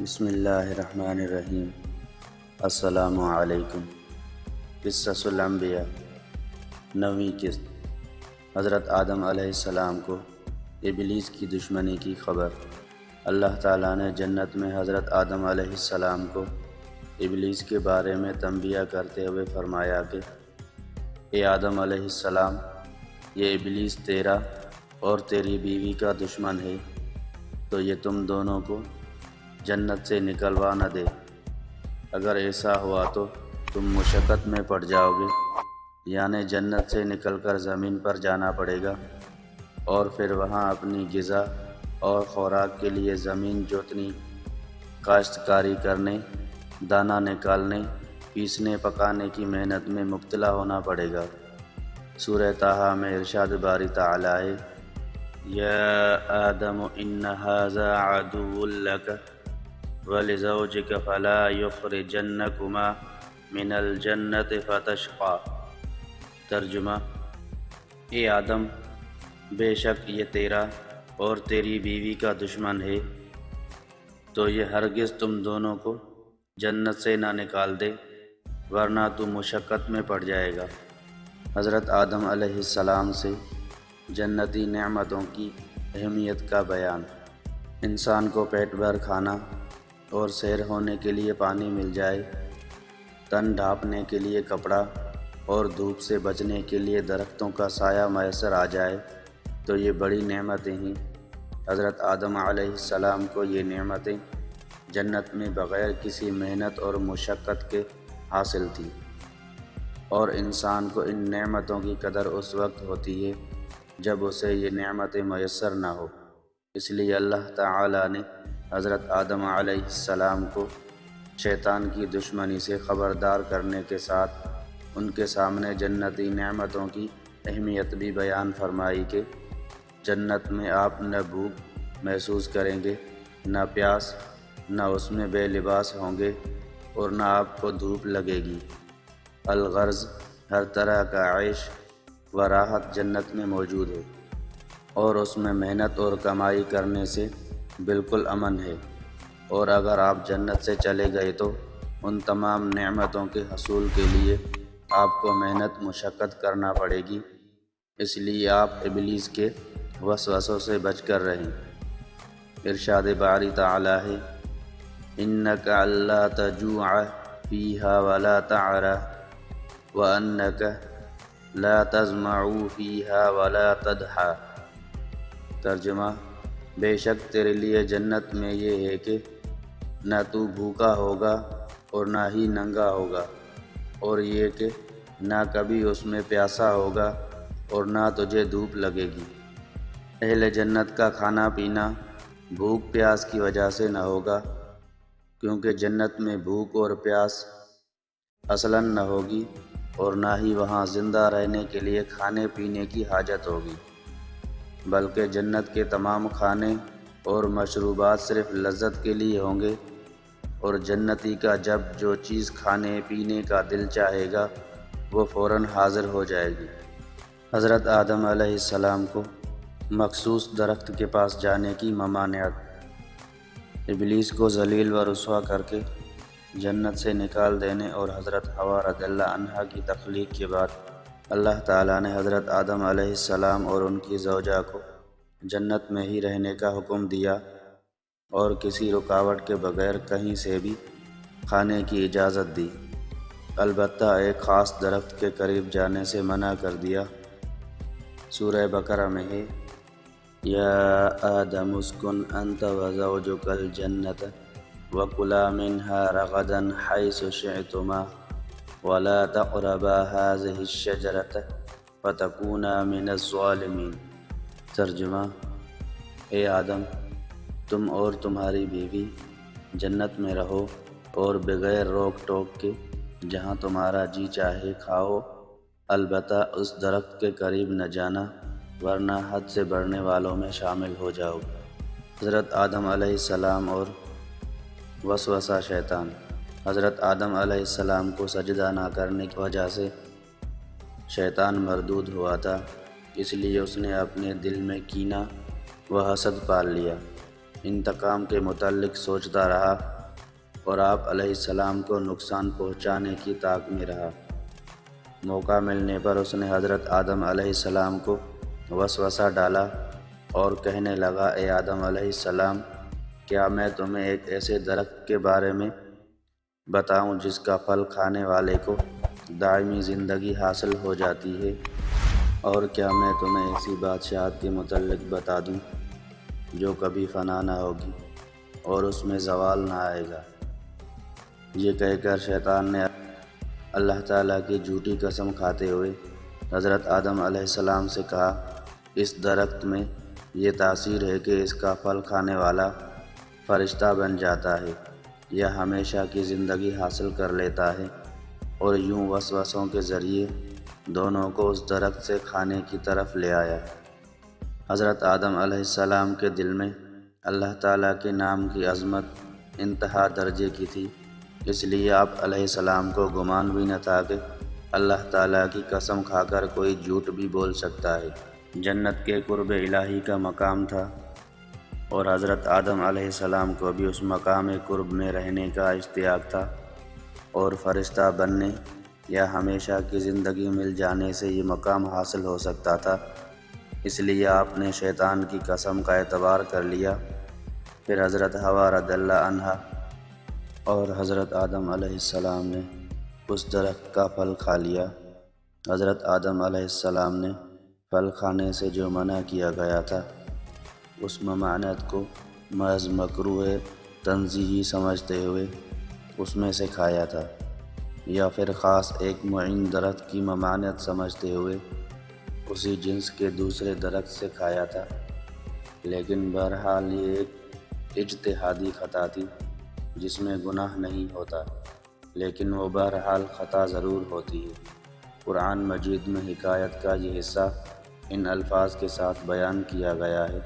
بسم اللہ الرحمن الرحیم۔ السلام علیکم۔ قصص الانبیاء، 9ویں قسط۔ حضرت آدم علیہ السلام کو ابلیس کی دشمنی کی خبر۔ اللہ تعالیٰ نے جنت میں حضرت آدم علیہ السلام کو ابلیس کے بارے میں تنبیہ کرتے ہوئے فرمایا کہ اے آدم علیہ السلام، یہ ابلیس تیرا اور تیری بیوی کا دشمن ہے، تو یہ تم دونوں کو جنت سے نکلوا نہ دے۔ اگر ایسا ہوا تو تم مشقت میں پڑ جاؤ گے، یعنی جنت سے نکل کر زمین پر جانا پڑے گا، اور پھر وہاں اپنی غذا اور خوراک کے لیے زمین جوتنی، کاشتکاری کرنے، دانہ نکالنے، پیسنے پکانے کی محنت میں مبتلا ہونا پڑے گا۔ سورہ طٰہٰ میں ارشاد باری تعالیٰ ہے، یا آدم ان ھذا عدو لک وَلِزَوْجِكَ فَلَا يُخْرِجَنَّكُمَا مِنَ الْجَنَّةِ فَتَشْقَىٰ۔ ترجمہ: اے آدم، بے شک یہ تیرا اور تیری بیوی کا دشمن ہے، تو یہ ہرگز تم دونوں کو جنت سے نہ نکال دے، ورنہ تو مشقت میں پڑ جائے گا۔ حضرت آدم علیہ السلام سے جنتی نعمتوں کی اہمیت کا بیان۔ انسان کو پیٹ بھر کھانا اور سیر ہونے کے لیے پانی مل جائے، تن ڈھانپنے کے لیے کپڑا اور دھوپ سے بچنے کے لیے درختوں کا سایہ میسر آ جائے تو یہ بڑی نعمتیں ہیں۔ حضرت آدم علیہ السلام کو یہ نعمتیں جنت میں بغیر کسی محنت اور مشقت کے حاصل تھیں، اور انسان کو ان نعمتوں کی قدر اس وقت ہوتی ہے جب اسے یہ نعمتیں میسر نہ ہو۔ اس لیے اللہ تعالیٰ نے حضرت آدم علیہ السلام کو شیطان کی دشمنی سے خبردار کرنے کے ساتھ ان کے سامنے جنتی نعمتوں کی اہمیت بھی بیان فرمائی کہ جنت میں آپ نہ بھوک محسوس کریں گے، نہ پیاس، نہ اس میں بے لباس ہوں گے، اور نہ آپ کو دھوپ لگے گی۔ الغرض ہر طرح کا عیش و راحت جنت میں موجود ہے، اور اس میں محنت اور کمائی کرنے سے بالکل امن ہے، اور اگر آپ جنت سے چلے گئے تو ان تمام نعمتوں کے حصول کے لیے آپ کو محنت مشقت کرنا پڑے گی۔ اس لیے آپ ابلیس کے وسوسوں سے بچ کر رہیں۔ ارشاد باری تعالیٰ ہے، انک الا تجوع فیہا ولا تعری وانک لا تظمأ فیہا ولا تضحی۔ ترجمہ: بے شک تیرے لیے جنت میں یہ ہے کہ نہ تو بھوکا ہوگا اور نہ ہی ننگا ہوگا، اور یہ کہ نہ کبھی اس میں پیاسا ہوگا اور نہ تجھے دھوپ لگے گی۔ اہل جنت کا کھانا پینا بھوک پیاس کی وجہ سے نہ ہوگا، کیونکہ جنت میں بھوک اور پیاس اصلاً نہ ہوگی، اور نہ ہی وہاں زندہ رہنے کے لیے کھانے پینے کی حاجت ہوگی، بلکہ جنت کے تمام کھانے اور مشروبات صرف لذت کے لیے ہوں گے، اور جنتی کا جب جو چیز کھانے پینے کا دل چاہے گا وہ فوراً حاضر ہو جائے گی۔ حضرت آدم علیہ السلام کو مخصوص درخت کے پاس جانے کی ممانعت۔ ابلیس کو ذلیل و رسوا کر کے جنت سے نکال دینے اور حضرت حوا رضی اللہ عنہا کی تخلیق کے بعد اللہ تعالیٰ نے حضرت آدم علیہ السلام اور ان کی زوجہ کو جنت میں ہی رہنے کا حکم دیا، اور کسی رکاوٹ کے بغیر کہیں سے بھی کھانے کی اجازت دی، البتہ ایک خاص درخت کے قریب جانے سے منع کر دیا۔ سورہ بقرہ میں ہے، یا آدم اسکن انت وزوجک الجنۃ وکلا منہا رغدا حیث شئتما ولا تقربا هذه الشجرۃ فتکونا من الظالمین۔ ترجمہ: اے آدم، تم اور تمہاری بیوی جنت میں رہو اور بغیر روک ٹوک کے جہاں تمہارا جی چاہے کھاؤ، البتہ اس درخت کے قریب نہ جانا، ورنہ حد سے بڑھنے والوں میں شامل ہو جاؤ۔ حضرت آدم علیہ السلام اور وسوسہ شیطان۔ حضرت آدم علیہ السلام کو سجدہ نہ کرنے کی وجہ سے شیطان مردود ہوا تھا، اس لیے اس نے اپنے دل میں کینہ و حسد پال لیا۔ انتقام کے متعلق سوچتا رہا اور آپ علیہ السلام کو نقصان پہنچانے کی طاق میں رہا۔ موقع ملنے پر اس نے حضرت آدم علیہ السلام کو وسوسہ ڈالا اور کہنے لگا، اے آدم علیہ السلام، کیا میں تمہیں ایک ایسے درخت کے بارے میں بتاؤں جس کا پھل کھانے والے کو دائمی زندگی حاصل ہو جاتی ہے؟ اور کیا میں تمہیں ایسی بادشاہت کے متعلق بتا دوں جو کبھی فنا نہ ہوگی اور اس میں زوال نہ آئے گا؟ یہ کہہ کر شیطان نے اللہ تعالیٰ کی جھوٹی قسم کھاتے ہوئے حضرت آدم علیہ السلام سے کہا، اس درخت میں یہ تاثیر ہے کہ اس کا پھل کھانے والا فرشتہ بن جاتا ہے یا ہمیشہ کی زندگی حاصل کر لیتا ہے، اور یوں وسوسوں کے ذریعے دونوں کو اس درخت سے کھانے کی طرف لے آیا۔ حضرت آدم علیہ السلام کے دل میں اللہ تعالیٰ کے نام کی عظمت انتہا درجے کی تھی، اس لیے آپ علیہ السلام کو گمان بھی نہ تھا کہ اللہ تعالیٰ کی قسم کھا کر کوئی جھوٹ بھی بول سکتا ہے۔ جنت کے قرب الہی کا مقام تھا اور حضرت آدم علیہ السلام کو بھی اس مقام قرب میں رہنے کا اشتیاق تھا، اور فرشتہ بننے یا ہمیشہ کی زندگی مل جانے سے یہ مقام حاصل ہو سکتا تھا، اس لیے آپ نے شیطان کی قسم کا اعتبار کر لیا۔ پھر حضرت حوا رضی اللہ عنہا اور حضرت آدم علیہ السلام نے اس درخت کا پھل کھا لیا۔ حضرت آدم علیہ السلام نے پھل کھانے سے جو منع کیا گیا تھا، اس ممانعت کو محض مکروہ تنزیہی سمجھتے ہوئے اس میں سے کھایا تھا، یا پھر خاص ایک معین درخت کی ممانعت سمجھتے ہوئے اسی جنس کے دوسرے درخت سے کھایا تھا۔ لیکن بہرحال یہ ایک اجتہادی خطا تھی جس میں گناہ نہیں ہوتا، لیکن وہ بہرحال خطا ضرور ہوتی ہے۔ قرآن مجید میں حکایت کا یہ حصہ ان الفاظ کے ساتھ بیان کیا گیا ہے۔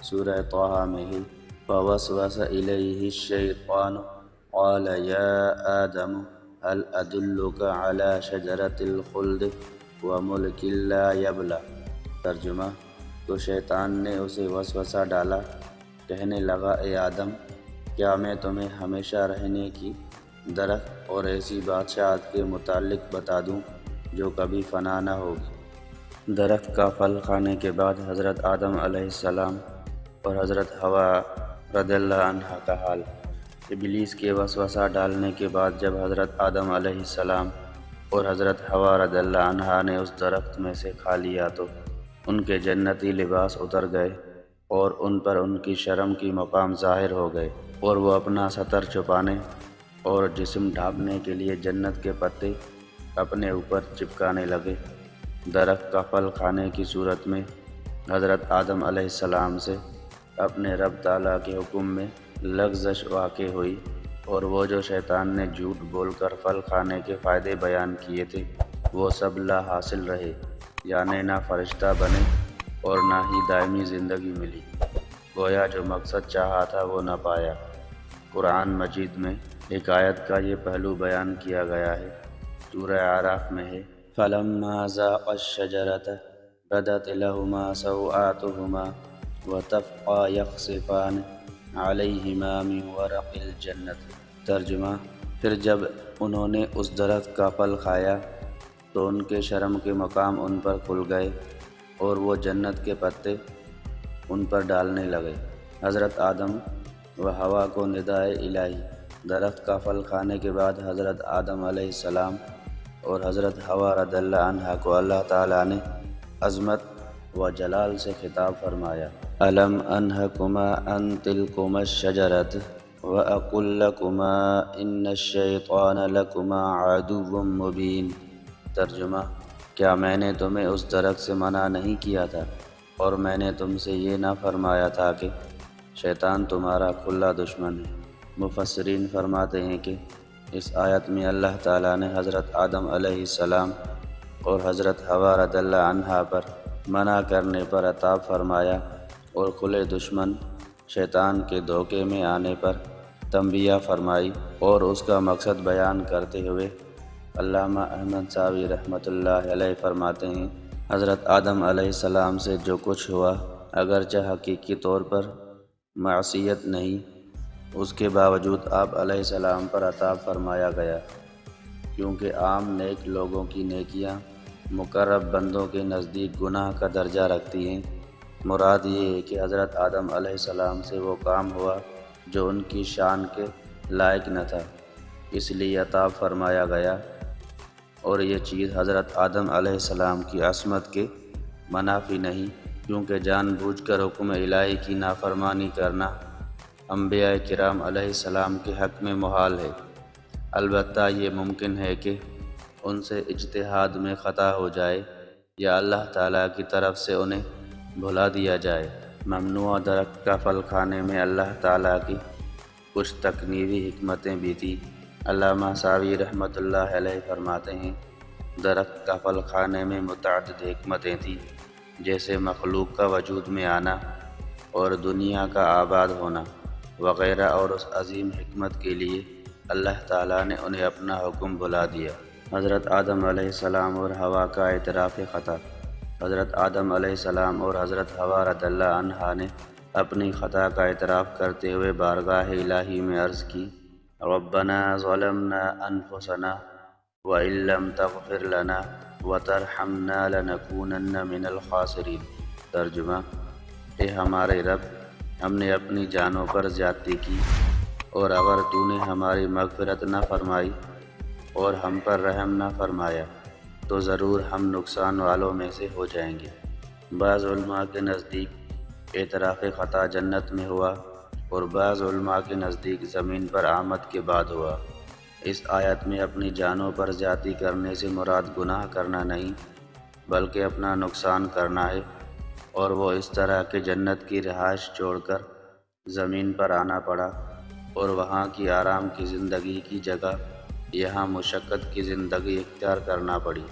سورہ طٰہٰ میں ہی فَوَسْوَسَ إِلَيْهِ الشَّيْطَانُ قَالَ يَا آدَمُ هَلْ أَدُلُّكَ عَلَى شَجَرَةِ الْخُلْدِ وَمُلْكٍ لَا يَبْلَىٰ۔ ترجمہ: تو شیطان نے اسے وسوسہ ڈالا، کہنے لگا، اے آدم، کیا میں تمہیں ہمیشہ رہنے کی درخت اور ایسی بادشاہت کے متعلق بتا دوں جو کبھی فنا نہ ہوگی؟ درخت کا پھل کھانے کے بعد حضرت آدم علیہ السلام اور حضرت حوا رضی اللہ عنہا کا حال۔ ابلیس کے وسوسہ ڈالنے کے بعد جب حضرت آدم علیہ السلام اور حضرت حوا رضی اللہ عنہا نے اس درخت میں سے کھا لیا تو ان کے جنتی لباس اتر گئے اور ان پر ان کی شرم کی مقام ظاہر ہو گئے، اور وہ اپنا ستر چھپانے اور جسم ڈھانپنے کے لیے جنت کے پتے اپنے اوپر چپکانے لگے۔ درخت کا پھل کھانے کی صورت میں حضرت آدم علیہ السلام سے اپنے رب تعالیٰ کے حکم میں لغزش واقع ہوئی، اور وہ جو شیطان نے جھوٹ بول کر پھل کھانے کے فائدے بیان کیے تھے وہ سب لا حاصل رہے، یعنی نہ فرشتہ بنے اور نہ ہی دائمی زندگی ملی۔ گویا جو مقصد چاہا تھا وہ نہ پایا۔ قرآن مجید میں حکایت کا یہ پہلو بیان کیا گیا ہے۔ سورہ اعراف میں ہے، فَلَمَّا ذَاقَا الشَّجَرَةَ بَدَتْ لَهُمَا سَوْآتُهُمَا وَطَفِقَا يَخْصِفَانِ عَلَيْهِمَا مِنْ وَرَقِ الْجَنَّةِ۔ ترجمہ: پھر جب انہوں نے اس درخت کا پھل کھایا تو ان کے شرم کے مقام ان پر کھل گئے اور وہ جنت کے پتے ان پر ڈالنے لگے۔ حضرت آدم و حوا کو ندائے الہی۔ درخت کا پھل کھانے کے بعد حضرت آدم علیہ السلام اور حضرت حوا رضی اللہ عنہا کو اللہ تعالیٰ نے عظمت و جلال سے خطاب فرمایا، أَلَمْ أَنْهَكُمَا عَنْ تِلْكُمَا الشَّجَرَةِ وَأَقُلْ لَكُمَا إِنَّ الشَّيْطَانَ لَكُمَا عَدُوٌّ مُّبِينٌ۔ ترجمہ: کیا میں نے تمہیں اس درخت سے منع نہیں کیا تھا اور میں نے تم سے یہ نہ فرمایا تھا کہ شیطان تمہارا کھلا دشمن ہے؟ مفسرین فرماتے ہیں کہ اس آیت میں اللہ تعالیٰ نے حضرت آدم علیہ السلام اور حضرت حوا رضی اللہ عنہا پر منع کرنے پر عطاب فرمایا اور کھلے دشمن شیطان کے دھوکے میں آنے پر تنبیہ فرمائی، اور اس کا مقصد بیان کرتے ہوئے علامہ احمد صاوی رحمۃ اللہ علیہ فرماتے ہیں، حضرت آدم علیہ السلام سے جو کچھ ہوا اگرچہ حقیقی طور پر معصیت نہیں، اس کے باوجود آپ علیہ السلام پر عطاب فرمایا گیا، کیونکہ عام نیک لوگوں کی نیکیاں مقرب بندوں کے نزدیک گناہ کا درجہ رکھتی ہیں۔ مراد یہ ہے کہ حضرت آدم علیہ السلام سے وہ کام ہوا جو ان کی شان کے لائق نہ تھا، اس لیے عطاب فرمایا گیا، اور یہ چیز حضرت آدم علیہ السلام کی عصمت کے منافی نہیں، کیونکہ جان بوجھ کر حکم الہی کی نافرمانی کرنا انبیاء کرام علیہ السلام کے حق میں محال ہے۔ البتہ یہ ممکن ہے کہ ان سے اجتہاد میں خطا ہو جائے یا اللہ تعالیٰ کی طرف سے انہیں بھلا دیا جائے۔ ممنوع درخت کا پھل کھانے میں اللہ تعالیٰ کی کچھ تکنیوی حکمتیں بھی تھیں۔ علامہ ساوی رحمۃ اللہ علیہ فرماتے ہیں، درخت کا پھل کھانے میں متعدد حکمتیں تھیں، جیسے مخلوق کا وجود میں آنا اور دنیا کا آباد ہونا وغیرہ، اور اس عظیم حکمت کے لیے اللہ تعالیٰ نے انہیں اپنا حکم بھلا دیا۔ حضرت آدم علیہ السلام اور حوا کا اعتراف خطا۔ حضرت آدم علیہ السلام اور حضرت حوا رضی اللہ عنہا نے اپنی خطا کا اعتراف کرتے ہوئے بارگاہ الہی میں عرض کی، ربنا ظلمنا انفسنا وَإِن لَّمْ تَغْفِرْ لَنَا وَتَرْحَمْنَا لَنَكُونَنَّ مِنَ الْخَاسِرِينَ۔ ترجمہ: اے ہمارے رب، ہم نے اپنی جانوں پر زیادتی کی، اور اگر تو نے ہماری مغفرت نہ فرمائی اور ہم پر رحم نہ فرمایا تو ضرور ہم نقصان والوں میں سے ہو جائیں گے۔ بعض علماء کے نزدیک اعتراف خطا جنت میں ہوا، اور بعض علماء کے نزدیک زمین پر آمد کے بعد ہوا۔ اس آیت میں اپنی جانوں پر زیادتی کرنے سے مراد گناہ کرنا نہیں، بلکہ اپنا نقصان کرنا ہے، اور وہ اس طرح کہ جنت کی رہائش چھوڑ کر زمین پر آنا پڑا، اور وہاں کی آرام کی زندگی کی جگہ یہاں مشقت کی زندگی اختیار کرنا پڑی۔